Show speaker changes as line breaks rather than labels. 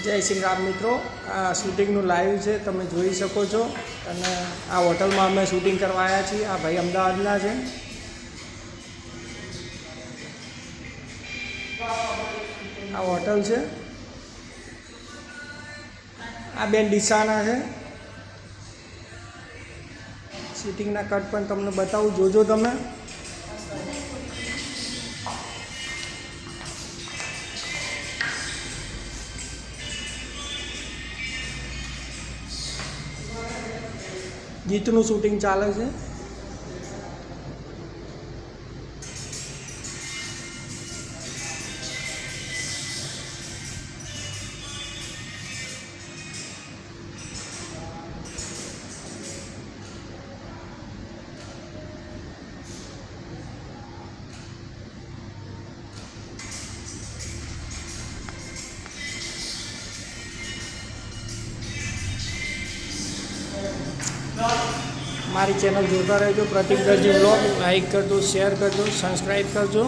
જય શ્રી રામ મિત્રો, આ શૂટિંગનું લાઈવ છે, તમે જોઈ શકો છો. અને આ હોટલમાં અમે શૂટિંગ કરવા આવ્યા છીએ. આ ભાઈ અમદાવાદના છે. આ હોટલ છે. આ બેન ડીસાના છે. શૂટિંગના કટ પણ તમને બતાવું, જોજો તમે. ગીતનું શૂટિંગ ચાલે છે. મારી ચેનલ જોતા રહેજો, પ્રતિક દરજી વ્લોગ. લાઈક કરજો, શેર કરજો, સબસ્ક્રાઈબ કરજો.